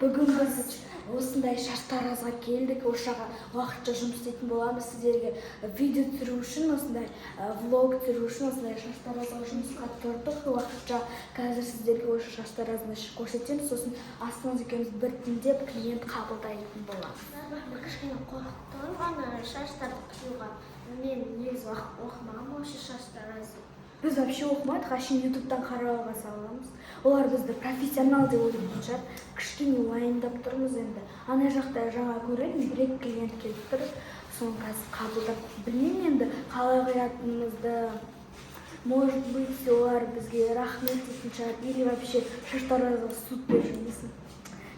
Бүгін біз осындай Шаштаразға келдік. Ошаға уақытша жұмыс істейтін боламыз. Сіздерге видео түсіру үшін, осындай влог түсіру үшін осындай Шаштаразға жұмысқа тұрдық. Уақытша қазір сіздерге осы Шаштаразды көрсетеміз. Сосын астыңыз екеуміз біртіндеп клиент қабылдайтын боламыз. Кішкене қорқып тұрған шаштарды қиюға. Мен негізі оқымағанмын осы Шаштаразды. Біз вообще оқымадық, ашын ютубтан қарауға саламыз. Олар бізді профессионал деп ойлайтын шығар. Кішкене уайымдап тұрмыз енді. Ана жақта жаңа көретін бір-екі клиент келіп тұр. Соны қазір қабылдап білмеймін енді қалай қоятынымызды. Может быть, олар бізге рахмет дейтін шығар. Или вообще Шаштаразға суд беріп жүрмесін.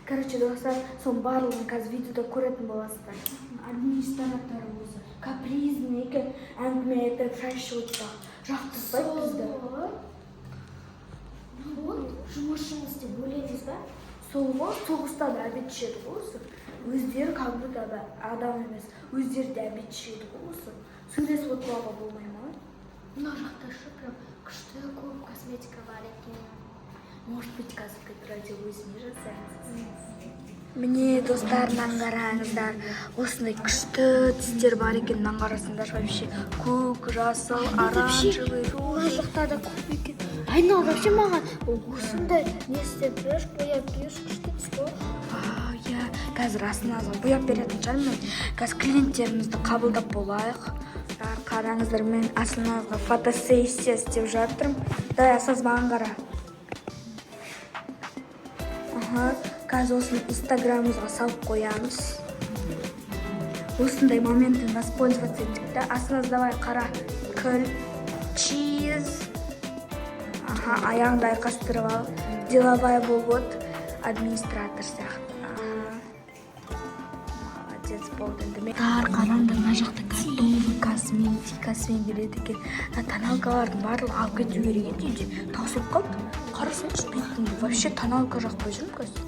Короче, достар, соның барлығын қазір видеода көретін боласыздар. Администратор өзі капризный екен, әңгіме айтып шай ішіп отырсақ. Жақтыртпайды бізді. Жұмысшыңыз деп ойлаймыз ба? Сол ғой, соғыста да обед ішеді ғой осы. Өздері как будто адам емес, өздері де обед ішеді ғой осы. Сөйлесіп отыруға болмай ма? Мына жақта шы прям күшті көп косметика бар екен. Может быть, қазір радио өзіне жасаймыз. Міне, достарынан қараңыздар, осындай күшті тістер бар екен, қарасаңдар вообще көк, жасыл, оранжевый, мына жақта да көп екен. Айнал вообще маған осындай не істеп берші, бояп берші, күшті тіс ғой. Иә, қазір астыңызға бояп беретін шығармын. Қазір клиенттерімізді қабылдап болайық. Қараңыздар, мен астыңызға фотосессия істеп жатырмын. Дай асаз маған қара. Қазір осыны инстаграмымызға салып қоямыз. Осындай моментін воспользоваться еттік та. Астыңыз давай қара. Күл, чиз. Аяғыңды айқастырып ал. Деловая болғыт. Администратор сияқты. Молодец болды. Қараңдар, мына жақта готовый косметикасымен береді екен. Тоналкалардың барлығы алып кету керек еді үйде. Таусылып қалды. Қарасаңшы бетімді. Вообще тоналка жақпай жүрмін қазір.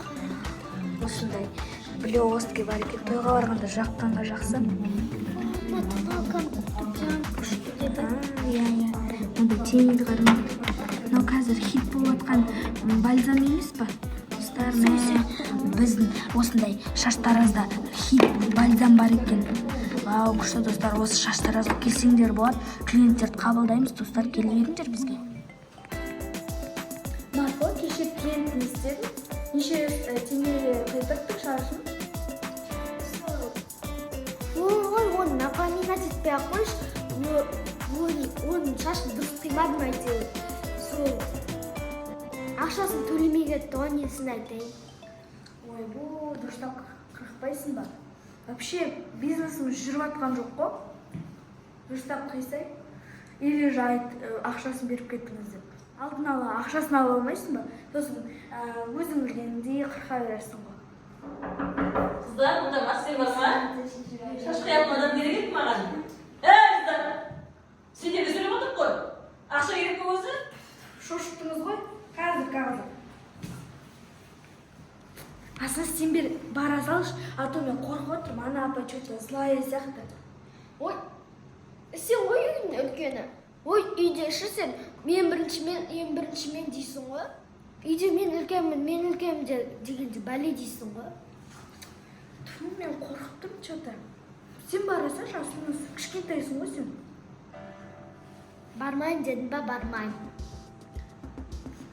Осындай блестки бар екен. Тойға барғанда жаққанға жақсы. Тоналканы құттықтан күшті деді. Иә. Мынандай теңіз қараңдар. Мынау қазір хит болып жатқан бальзам емес па? Достар, біздің осындай Шаштаразда хит бальзам бар екен. Вау, күшті достар, осы Шаштаразға келсеңдер болады. Клиенттерді қабылдаймыз, достар, келіп едіңдер бізге. Марко, кеше клиент не істеді? Неше теңгеге қидырттық шашын? Ой, оны напоминать етпей ақ қойшы. Оның шашын дұрыс қимадым әйтеуір. Сол ақшасын төлемей кетті, оның несін айтайын. Ой, бұл дұрыстап қырықпайсың ба? Вообще бизнесіміз жүріп атқан жоқ қой. Дұрыстап қисай. Или жайт ақшасын беріп кеттіңіз деп. Алдын ала ақшасын ала алмайсың ба? Сосын өзің білгеніңдей қырқа берерсің ғой. Қыздар, мұнда мастер бар ма? Шаш қиятын адам керек еді маған. Қыздар, сендерге сөйлеп отырып қой. Ақша керек пе өзі? Шошықтыңыз ғой? Қазір. Аса сен бер бара салшы, а то мен қорқып отырмын, ана апа что-то злая сияқты. Ой, сен ғой үйдің үлкені. Ой, үйде шы сен, ең бірінші мен дейсің ғой. Үйде мен үлкенмін дегенде бәле дейсің ғой. Тұр, мен қорқып тұрмын что-то. Сен бара салшы, асыңыз кішкентайсың ғой сен. Бармайын дедім ба, бармайын.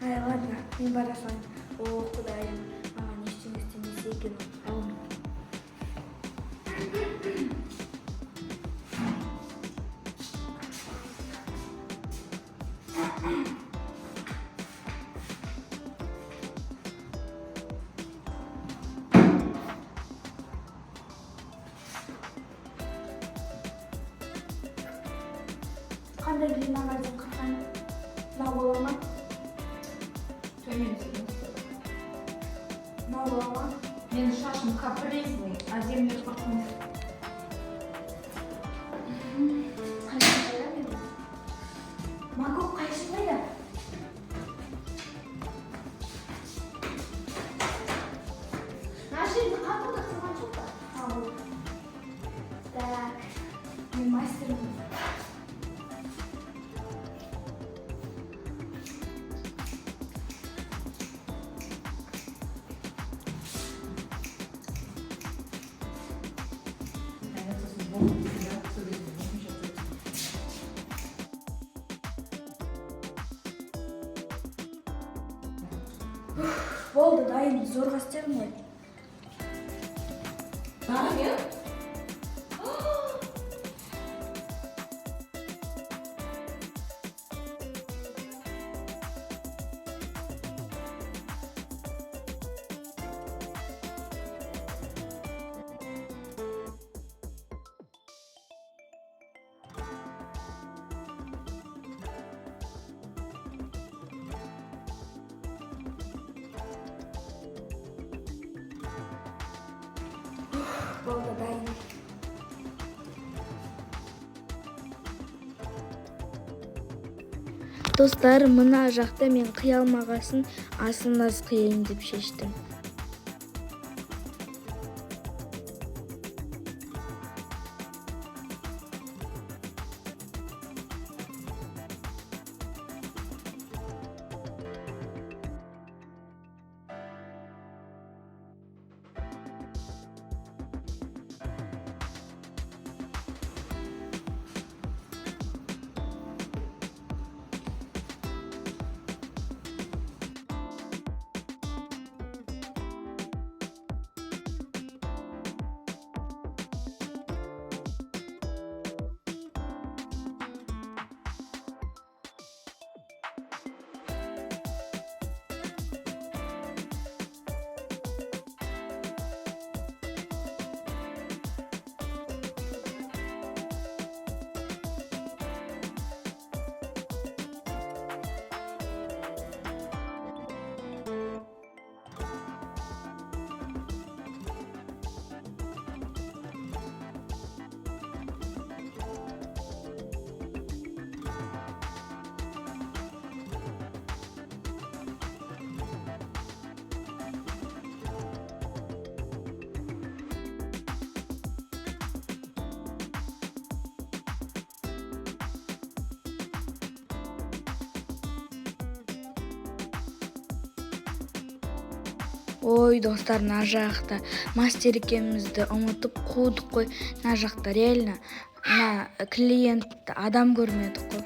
Ладно, мен бара салайын. О, құдайым, маған ештеңе істемесе екен ол. Қандай клинаға дейін қырқан? Мынау бола ма? Мынау бола ма? Менің шашым капризный, әдемі қырқым. Қайшын қайда мен? Макоп қайшын қайда? Нашенді қапылды қылған жоқ па? Ау. Так, мен мастермін. Болды, дайын, зорға істедім ғой. Тағы не? Болды, дайын. Достар, мына жақта мен қия алмағасын асылназ қияйын деп шештім. Ой, достар, мына жақта мастер екенімізді ұмытып қудық қой. Мына жақта реально мына клиентті адам көрмедік қой.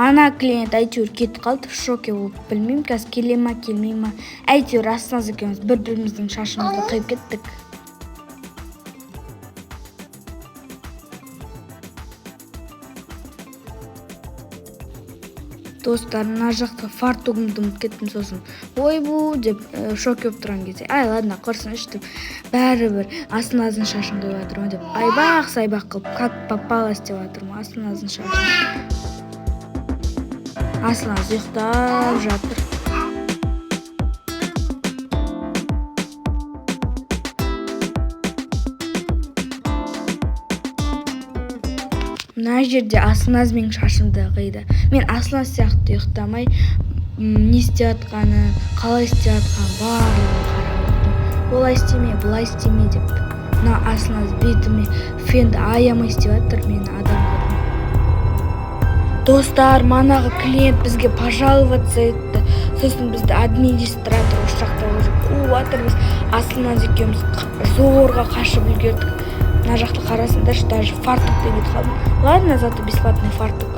Ана клиент әйтеуір кетіп қалды, в шоке болып, білмеймін, қазір келе ма, келмей ма. Әйтеуір Асылназ екеуміз бір-біріміздің шашымызды қиып кеттік. Достар, мына жақта фартугымды ұмытып кеттім, сосын ойбу деп шоке болып тұрған кезде, ай ладно, құрсыншы деп, бәрібір Асылназдың шашын қиып жатырмын деп, айбақ-сайбақ қылып, как попалась деп жатырмын Асылназдың шашын. Асылназ ұйықтап жатыр. Мына жерде Асылназ менің шашымды қиды. Мен Асылназ сияқты ұйықтамай, не істеп жатқанын, қалай істеп жатқанын барлығын қарап отырдым. Олай істеме, бұлай істеме деп. Мына Асылназ бетіме фенді аямай істеп жатыр, мені адам көрмей. Достар, манағы клиент бізге пожаловаться етті. Сосын бізді администратор осы жақта уже қуып жатырмыз. Асылназ екеуміз зорға қашып үлгердік. Мына жақта қарасаңдаршы, даже фартук деп кетіп қалдым. Ладно, зато бесплатный фартук.